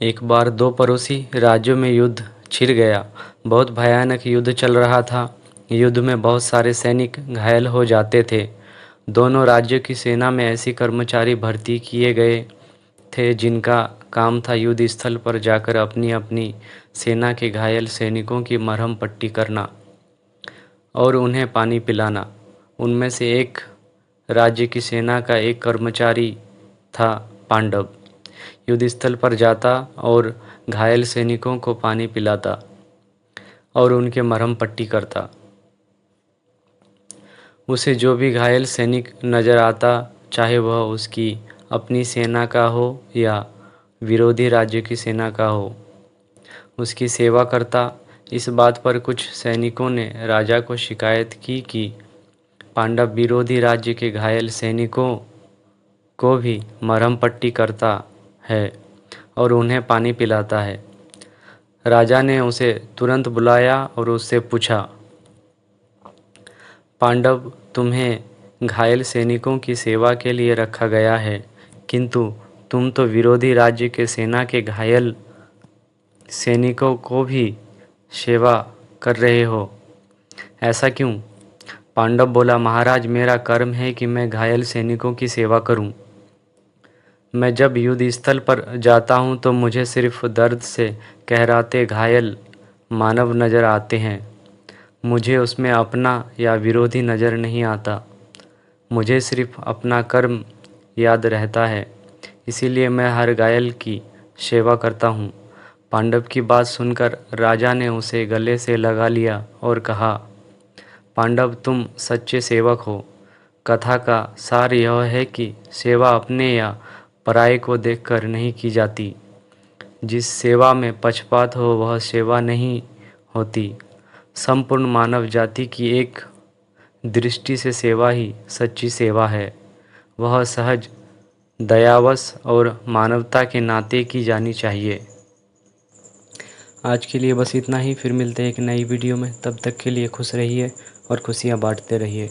एक बार दो पड़ोसी राज्यों में युद्ध छिड़ गया। बहुत भयानक युद्ध चल रहा था। युद्ध में बहुत सारे सैनिक घायल हो जाते थे। दोनों राज्यों की सेना में ऐसे कर्मचारी भर्ती किए गए थे जिनका काम था युद्ध स्थल पर जाकर अपनी अपनी सेना के घायल सैनिकों की मरहम पट्टी करना और उन्हें पानी पिलाना। उनमें से एक राज्य की सेना का एक कर्मचारी था पांडव। युद्ध स्थल पर जाता और घायल सैनिकों को पानी पिलाता और उनके मरहम पट्टी करता। उसे जो भी घायल सैनिक नज़र आता, चाहे वह उसकी अपनी सेना का हो या विरोधी राज्य की सेना का हो, उसकी सेवा करता। इस बात पर कुछ सैनिकों ने राजा को शिकायत की कि पांडव विरोधी राज्य के घायल सैनिकों को भी मरहम पट्टी करता है और उन्हें पानी पिलाता है। राजा ने उसे तुरंत बुलाया और उससे पूछा, पांडव, तुम्हें घायल सैनिकों की सेवा के लिए रखा गया है, किंतु तुम तो विरोधी राज्य के सेना के घायल सैनिकों को भी सेवा कर रहे हो, ऐसा क्यों? पांडव बोला, महाराज, मेरा कर्म है कि मैं घायल सैनिकों की सेवा करूं। मैं जब युद्ध स्थल पर जाता हूं तो मुझे सिर्फ दर्द से कहराते घायल मानव नज़र आते हैं। मुझे उसमें अपना या विरोधी नज़र नहीं आता। मुझे सिर्फ अपना कर्म याद रहता है, इसीलिए मैं हर घायल की सेवा करता हूँ। पांडव की बात सुनकर राजा ने उसे गले से लगा लिया और कहा, पांडव, तुम सच्चे सेवक हो। कथा का सार यह है कि सेवा अपने या पराये को देखकर नहीं की जाती। जिस सेवा में पक्षपात हो वह सेवा नहीं होती। संपूर्ण मानव जाति की एक दृष्टि से सेवा ही सच्ची सेवा है। वह सहज, दयावश और मानवता के नाते की जानी चाहिए। आज के लिए बस इतना ही। फिर मिलते हैं एक नई वीडियो में। तब तक के लिए खुश रहिए और खुशियाँ बांटते रहिए।